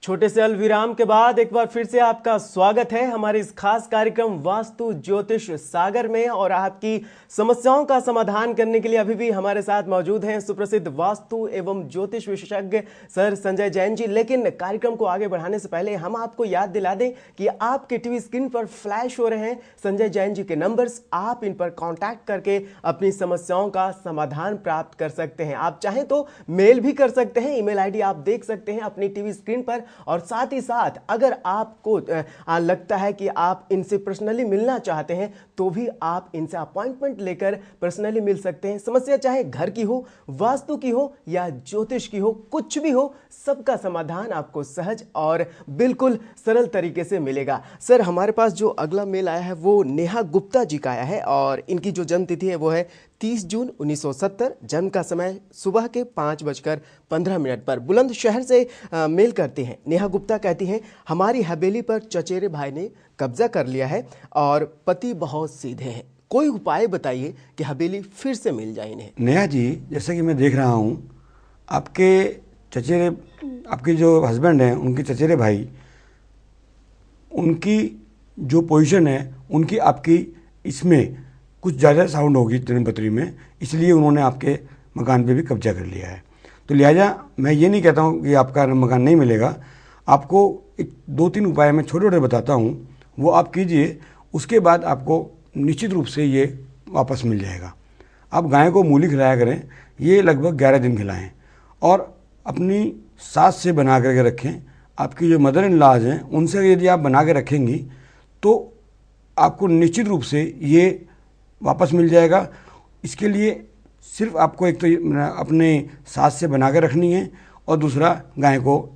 छोटे से अल्पविराम के बाद एक बार फिर से आपका स्वागत है हमारे इस खास कार्यक्रम वास्तु ज्योतिष सागर में। और आपकी समस्याओं का समाधान करने के लिए अभी भी हमारे साथ मौजूद हैं सुप्रसिद्ध वास्तु एवं ज्योतिष विशेषज्ञ सर संजय जैन जी। लेकिन कार्यक्रम को आगे बढ़ाने से पहले हम आपको याद दिला दें कि आपके टीवी स्क्रीन पर फ्लैश हो रहे हैं संजय जैन जी के नंबर्स। आप इन पर कॉन्टैक्ट करके अपनी समस्याओं का समाधान प्राप्त कर सकते हैं। आप चाहें तो मेल भी कर सकते हैं, ईमेल आईडी आप देख सकते हैं अपनी टीवी स्क्रीन पर। और साथ ही साथ अगर आपको लगता है कि आप इनसे पर्सनली मिलना चाहते हैं तो भी आप इनसे अपॉइंटमेंट लेकर पर्सनली मिल सकते हैं। समस्या चाहे घर की हो, वास्तु की हो या ज्योतिष की हो, कुछ भी हो, सबका समाधान आपको सहज और बिल्कुल सरल तरीके से मिलेगा। सर, हमारे पास जो अगला मेल आया है वो नेहा गुप्ता जी का आया है और इनकी जो जन्म तिथि है वो है 30 जून 1970। जन्म का समय सुबह के 5:15 पर। बुलंदशहर से मेल करती हैं। नेहा गुप्ता कहती हैं, हमारी हवेली पर चचेरे भाई ने कब्जा कर लिया है और पति बहुत सीधे हैं। कोई उपाय बताइए कि हवेली फिर से मिल जाए इन्हें। नेहा जी, जैसे कि मैं देख रहा हूँ आपके जो हस्बैंड हैं उनके चचेरे भाई, उनकी जो पोजीशन है उनकी आपकी इसमें कुछ ज़्यादा साउंड होगी जन्मपत्री में, इसलिए उन्होंने आपके मकान पे भी कब्जा कर लिया है। तो लिहाजा मैं ये नहीं कहता हूँ कि आपका मकान नहीं मिलेगा। आपको एक 2-3 उपाय मैं छोटे छोटे बताता हूँ, वो आप कीजिए। उसके बाद आपको निश्चित रूप से ये वापस मिल जाएगा। आप गाय को मूली खिलाया करें, ये लगभग 11 दिन खिलाएँ और अपनी सास से बना करके रखें। आपकी जो मदर इन लॉज हैं उनसे यदि आप बना के रखेंगी तो आपको निश्चित रूप से ये वापस मिल जाएगा। इसके लिए सिर्फ आपको एक तो अपने सास से बना के रखनी है और दूसरा गाय को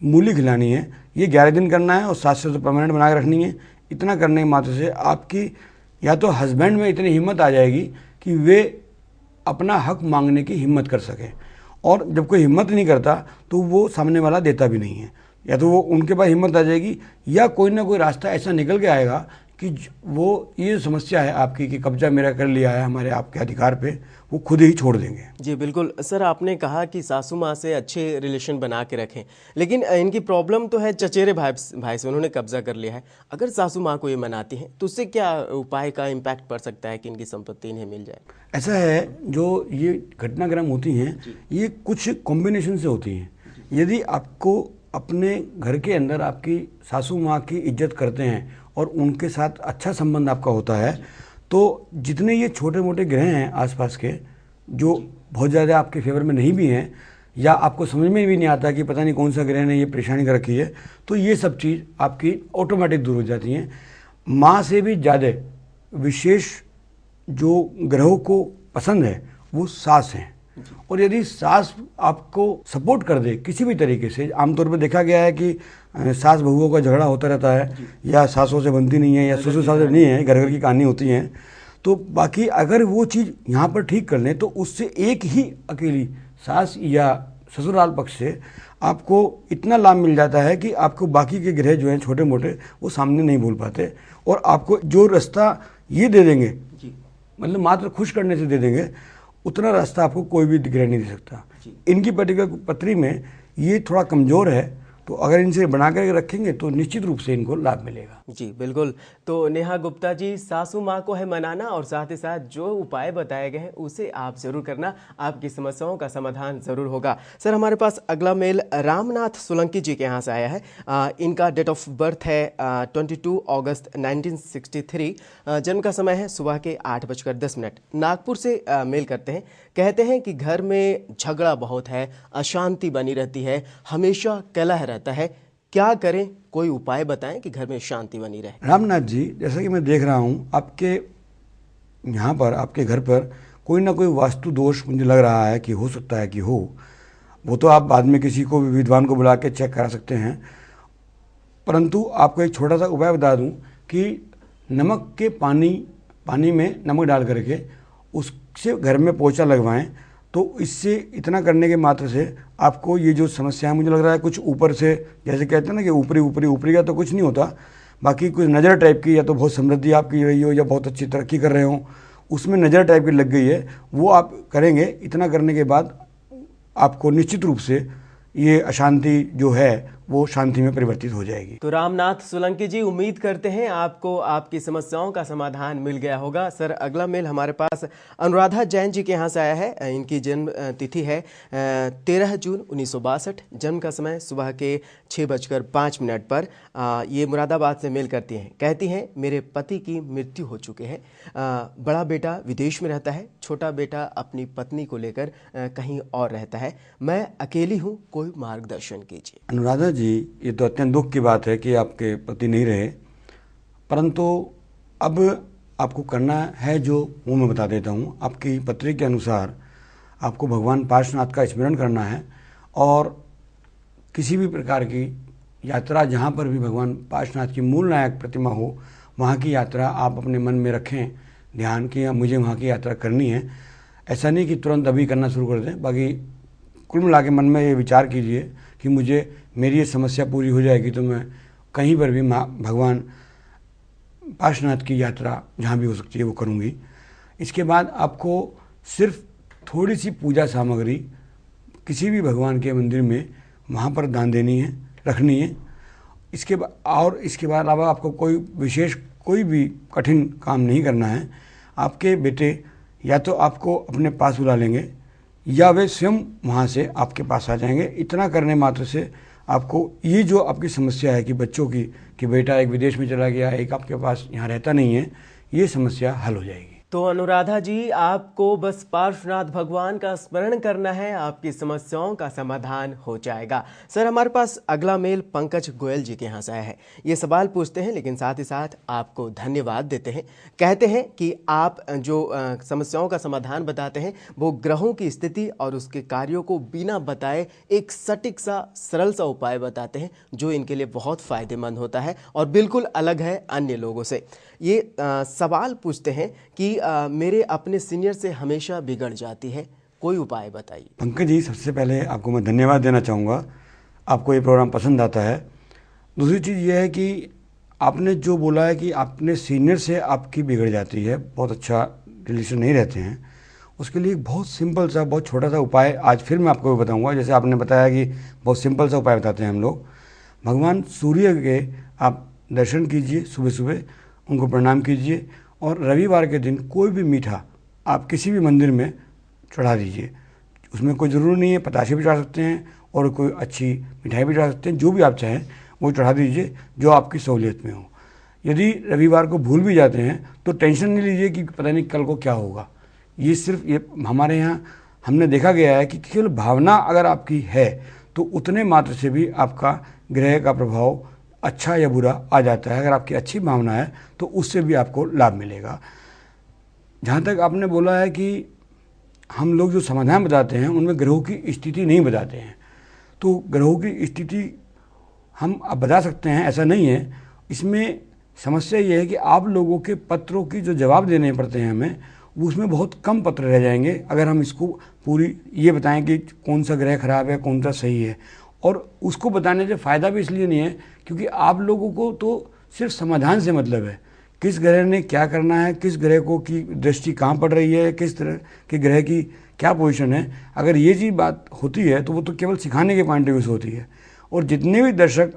मूली खिलानी है। ये 11 दिन करना है और सास से तो परमानेंट बना के रखनी है। इतना करने के मात्र से आपकी या तो हस्बैंड में इतनी हिम्मत आ जाएगी कि वे अपना हक मांगने की हिम्मत कर सकें। और जब कोई हिम्मत नहीं करता तो वो सामने वाला देता भी नहीं है। या तो वो उनके पास हिम्मत आ जाएगी या कोई ना कोई रास्ता ऐसा निकल के आएगा कि वो ये समस्या है आपकी कि कब्जा मेरा कर लिया है हमारे आपके अधिकार पे, वो खुद ही छोड़ देंगे। जी बिल्कुल। सर, आपने कहा कि सासू माँ से अच्छे रिलेशन बना के रखें, लेकिन इनकी प्रॉब्लम तो है चचेरे भाई से उन्होंने कब्जा कर लिया है। अगर सासू माँ को ये मनाती हैं तो उससे क्या उपाय का इम्पैक्ट पड़ सकता है कि इनकी संपत्ति इन्हें मिल जाए? ऐसा है, जो ये घटनाक्रम होती हैं ये कुछ कॉम्बिनेशन से होती हैं। यदि आपको अपने घर के अंदर आपकी सासू माँ की इज्जत करते हैं और उनके साथ अच्छा संबंध आपका होता है तो जितने ये छोटे मोटे ग्रह हैं आसपास के जो बहुत ज़्यादा आपके फेवर में नहीं भी हैं या आपको समझ में भी नहीं आता कि पता नहीं कौन सा ग्रह ने ये परेशानी कर रखी है, तो ये सब चीज़ आपकी ऑटोमेटिक दूर हो जाती हैं। माँ से भी ज़्यादा विशेष जो ग्रहों को पसंद है वो सास हैं। और यदि सास आपको सपोर्ट कर दे किसी भी तरीके से, आमतौर पर देखा गया है कि सास बहुओं का झगड़ा होता रहता है या सासों से बनती नहीं है या ससुर सास नहीं है, घर घर की कहानी होती है। तो बाकी अगर वो चीज़ यहाँ पर ठीक कर लें तो उससे एक ही अकेली सास या ससुराल पक्ष से आपको इतना लाभ मिल जाता है कि आपको बाकी के ग्रह जो हैं छोटे मोटे वो सामने नहीं भूल पाते और आपको जो रास्ता ये दे देंगे, मतलब मात्र खुश करने से दे देंगे, उतना रास्ता आपको कोई भी ग्रह नहीं दे सकता। इनकी पर्टिकुलर पत्री में ये थोड़ा कमज़ोर है, तो अगर इनसे बना कर रखेंगे तो निश्चित रूप से इनको लाभ मिलेगा। जी बिल्कुल। तो नेहा गुप्ता जी, सासू माँ को है मनाना और साथ ही साथ जो उपाय बताए गए हैं उसे आप जरूर करना, आपकी समस्याओं का समाधान जरूर होगा। सर, हमारे पास अगला मेल रामनाथ सोलंकी जी के यहाँ से आया है। इनका डेट ऑफ बर्थ है 22 अगस्त 1963। जन्म का समय है सुबह के 8:10। नागपुर से मेल करते हैं। कहते हैं कि घर में झगड़ा बहुत है, अशांति बनी रहती है, हमेशा कलह रहता है, क्या करें? कोई उपाय बताएं कि घर में शांति बनी रहे। रामनाथ जी, जैसा कि मैं देख रहा हूँ आपके यहाँ पर, आपके घर पर कोई ना कोई वास्तु दोष मुझे लग रहा है कि हो सकता है कि हो। वो तो आप बाद में किसी को विद्वान को बुला के चेक करा सकते हैं, परंतु आपको एक छोटा सा उपाय बता दूं कि नमक के पानी में नमक डाल करके उससे घर में पोछा लगवाएं। तो इससे इतना करने के मात्र से आपको ये जो समस्या है, मुझे लग रहा है कुछ ऊपर से, जैसे कहते हैं ना कि ऊपरी का तो कुछ नहीं होता, बाकी कुछ नज़र टाइप की, या तो बहुत समृद्धि आपकी रही हो या बहुत अच्छी तरक्की कर रहे हो, उसमें नज़र टाइप की लग गई है, वो आप करेंगे। इतना करने के बाद आपको निश्चित रूप से ये अशांति जो है वो शांति में परिवर्तित हो जाएगी। तो रामनाथ सोलंकी जी, उम्मीद करते हैं आपको आपकी समस्याओं का समाधान मिल गया होगा। सर, अगला मेल हमारे पास अनुराधा जैन जी के यहाँ से आया है। इनकी जन्म तिथि है 13 जून 1962। जन्म का समय सुबह के 6:05 पर। ये मुरादाबाद से मेल करती हैं। कहती हैं, मेरे पति की मृत्यु हो चुके हैं। बड़ा बेटा विदेश में रहता है, छोटा बेटा अपनी पत्नी को लेकर कहीं और रहता है। मैं अकेली हूँ, कोई मार्गदर्शन कीजिए। अनुराधा जी, ये तो अत्यंत दुख की बात है कि आपके पति नहीं रहे, परंतु अब आपको करना है जो वो मैं बता देता हूँ। आपकी पत्री के अनुसार आपको भगवान पार्श्वनाथ का स्मरण करना है और किसी भी प्रकार की यात्रा जहाँ पर भी भगवान पार्श्वनाथ की मूल नायक प्रतिमा हो, वहाँ की यात्रा आप अपने मन में रखें ध्यान कि मुझे वहाँ की यात्रा करनी है। ऐसा नहीं कि तुरंत अभी करना शुरू कर दें, बाकी कुल मिला के मन में ये विचार कीजिए कि मुझे मेरी ये समस्या पूरी हो जाएगी तो मैं कहीं पर भी भगवान पार्श्वनाथ की यात्रा जहाँ भी हो सकती है वो करूँगी। इसके बाद आपको सिर्फ थोड़ी सी पूजा सामग्री किसी भी भगवान के मंदिर में वहाँ पर दान देनी है, रखनी है। इसके बाद अलावा आपको कोई विशेष कोई भी कठिन काम नहीं करना है। आपके बेटे या तो आपको अपने पास बुला लेंगे या वे स्वयं वहाँ से आपके पास आ जाएंगे। इतना करने मात्र से आपको ये जो आपकी समस्या है कि बच्चों की कि बेटा एक विदेश में चला गया, एक आपके पास यहाँ रहता नहीं है, ये समस्या हल हो जाएगी। तो अनुराधा जी, आपको बस पार्श्वनाथ भगवान का स्मरण करना है, आपकी समस्याओं का समाधान हो जाएगा। सर, हमारे पास अगला मेल पंकज गोयल जी के यहाँ से आया है। ये सवाल पूछते हैं लेकिन साथ ही साथ आपको धन्यवाद देते हैं। कहते हैं कि आप जो समस्याओं का समाधान बताते हैं वो ग्रहों की स्थिति और उसके कार्यों को बिना बताए एक सटीक सा सरल सा उपाय बताते हैं जो इनके लिए बहुत फायदेमंद होता है और बिल्कुल अलग है अन्य लोगों से। ये सवाल पूछते हैं कि मेरे अपने सीनियर से हमेशा बिगड़ जाती है, कोई उपाय बताइए। पंकज जी, सबसे पहले आपको मैं धन्यवाद देना चाहूँगा, आपको ये प्रोग्राम पसंद आता है। दूसरी चीज़ ये है कि आपने जो बोला है कि अपने सीनियर से आपकी बिगड़ जाती है, बहुत अच्छा रिलेशन नहीं रहते हैं, उसके लिए एक बहुत सिंपल सा बहुत छोटा सा उपाय आज फिर मैं आपको बताऊँगा। जैसे आपने बताया कि बहुत सिंपल सा उपाय बताते हैं हम लोग। भगवान सूर्य के आप दर्शन कीजिए, सुबह सुबह उनको प्रणाम कीजिए और रविवार के दिन कोई भी मीठा आप किसी भी मंदिर में चढ़ा दीजिए। उसमें कोई ज़रूरी नहीं है, पताशे भी चढ़ा सकते हैं और कोई अच्छी मिठाई भी चढ़ा सकते हैं, जो भी आप चाहें वो चढ़ा दीजिए जो आपकी सहूलियत में हो। यदि रविवार को भूल भी जाते हैं तो टेंशन नहीं लीजिए कि पता नहीं कल को क्या होगा। ये सिर्फ ये हमारे यहाँ हमने देखा गया है कि केवल भावना अगर आपकी है तो उतने मात्र से भी आपका ग्रह का प्रभाव अच्छा या बुरा आ जाता है। अगर आपकी अच्छी भावना है तो उससे भी आपको लाभ मिलेगा। जहाँ तक आपने बोला है कि हम लोग जो समाधान बताते हैं उनमें ग्रहों की स्थिति नहीं बताते हैं, तो ग्रहों की स्थिति हम अब बता सकते हैं, ऐसा नहीं है। इसमें समस्या ये है कि आप लोगों के पत्रों की जो जवाब देने पड़ते हैं हमें, उसमें बहुत कम पत्र रह जाएंगे अगर हम इसको पूरी ये बताएं कि कौन सा ग्रह खराब है कौन सा सही है। और उसको बताने से फ़ायदा भी इसलिए नहीं है क्योंकि आप लोगों को तो सिर्फ समाधान से मतलब है, किस ग्रह ने क्या करना है, किस ग्रह को की दृष्टि कहाँ पड़ रही है, किस तरह के ग्रह की क्या पोजीशन है। अगर ये चीज़ बात होती है तो वो तो केवल सिखाने के पॉइंट ऑफ व्यू से होती है। और जितने भी दर्शक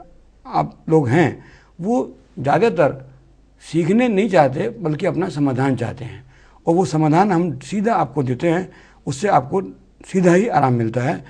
आप लोग हैं वो ज़्यादातर सीखने नहीं चाहते बल्कि अपना समाधान चाहते हैं, और वो समाधान हम सीधा आपको देते हैं, उससे आपको सीधा ही आराम मिलता है।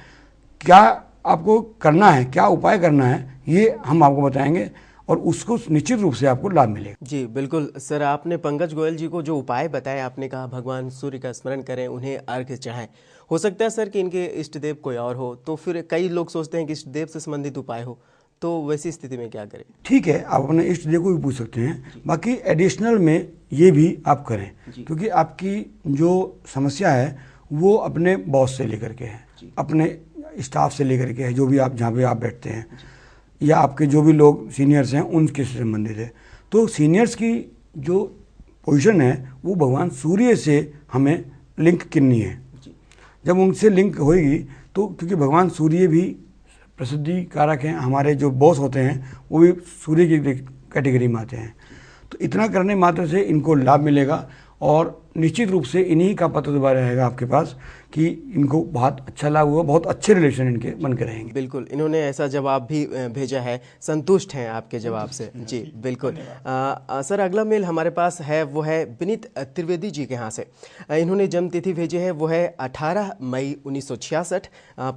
क्या आपको करना है, क्या उपाय करना है, ये हम आपको बताएंगे और उसको निश्चित रूप से आपको लाभ मिलेगा। जी बिल्कुल सर, आपने पंकज गोयल जी को जो उपाय बताया, आपने कहा भगवान सूर्य का स्मरण करें, उन्हें अर्घ्य चढ़ाएं। हो सकता है सर कि इनके इष्ट देव कोई और हो, तो फिर कई लोग सोचते हैं कि इष्ट देव से संबंधित उपाय हो, तो वैसी स्थिति में क्या करें? ठीक है, आप अपने इष्ट देव को भी पूछ सकते हैं, बाकी एडिशनल में ये भी आप करें क्योंकि आपकी जो समस्या है वो अपने बॉस से लेकर के है, अपने स्टाफ से लेकर के है, जो भी आप जहाँ पे आप बैठते हैं या आपके जो भी लोग सीनियर्स हैं उनके से संबंधित है। तो सीनियर्स की जो पोजीशन है वो भगवान सूर्य से हमें लिंक करनी है। जब उनसे लिंक होएगी तो क्योंकि भगवान सूर्य भी प्रसिद्धि कारक हैं, हमारे जो बॉस होते हैं वो भी सूर्य की कैटेगरी में आते हैं, तो इतना करने मात्र से इनको लाभ मिलेगा। और निश्चित रूप से इन्हीं का पत्र दोबारा रहेगा आपके पास कि इनको बहुत अच्छा लाभ हुआ, बहुत अच्छे रिलेशन इनके बन के रहेंगे। बिल्कुल, इन्होंने ऐसा जवाब भी भेजा है, संतुष्ट हैं आपके जवाब से। जी बिल्कुल। सर, अगला मेल हमारे पास है वो है विनीत त्रिवेदी जी के यहाँ से। इन्होंने जन्म तिथि भेजी है वो है 18 मई 1966।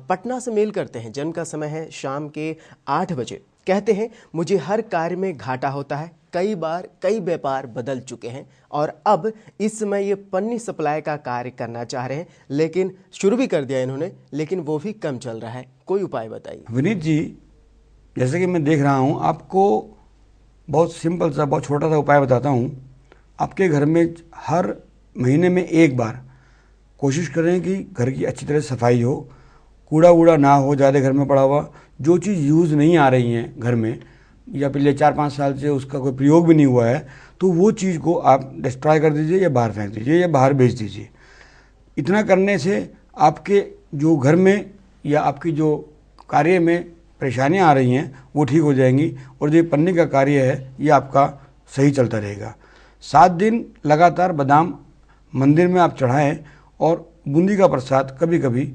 पटना से मेल करते हैं। जन्म का समय है शाम के 8 बजे। कहते हैं, मुझे हर कार्य में घाटा होता है, कई बार कई व्यापार बदल चुके हैं और अब इस समय ये पन्नी सप्लाई का कार्य करना चाह रहे हैं, लेकिन शुरू भी कर दिया इन्होंने, लेकिन वो भी कम चल रहा है। कोई उपाय बताइए। विनीत जी, जैसे कि मैं देख रहा हूँ, आपको बहुत सिंपल सा, बहुत छोटा सा उपाय बताता हूँ। आपके घर में हर महीने में एक बार कोशिश करें कि घर की अच्छी तरह सफाई हो, कूड़ा वूड़ा ना हो ज़्यादा घर में पड़ा हुआ। जो चीज़ यूज़ नहीं आ रही हैं घर में, या पिछले 4-5 साल से उसका कोई प्रयोग भी नहीं हुआ है, तो वो चीज़ को आप डिस्ट्रॉय कर दीजिए या बाहर फेंक दीजिए या बाहर बेच दीजिए। इतना करने से आपके जो घर में या आपकी जो कार्य में परेशानियां आ रही हैं वो ठीक हो जाएंगी, और जो पन्नी का कार्य है ये आपका सही चलता रहेगा। 7 दिन लगातार बादाम मंदिर में आप चढ़ाएं, और बूंदी का प्रसाद कभी कभी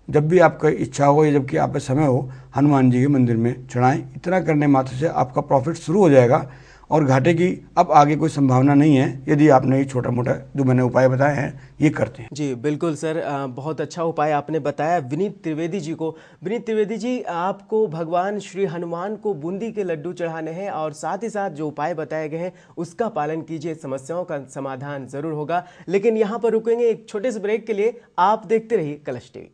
जब भी आपका इच्छा हो या जबकि आप पे समय हो, हनुमान जी के मंदिर में चढ़ाएं। इतना करने मात्र से आपका प्रॉफिट शुरू हो जाएगा, और घाटे की अब आगे कोई संभावना नहीं है, यदि आपने ये छोटा मोटा जो मैंने उपाय बताए हैं ये करते हैं। जी बिल्कुल सर, बहुत अच्छा उपाय आपने बताया विनीत त्रिवेदी जी को। विनीत त्रिवेदी जी, आपको भगवान श्री हनुमान को बूंदी के लड्डू चढ़ाने हैं, और साथ ही साथ जो उपाय बताए गए हैं उसका पालन कीजिए, समस्याओं का समाधान जरूर होगा। लेकिन यहाँ पर रुकेंगे एक छोटे से ब्रेक के लिए। आप देखते रहिए कलश टीवी।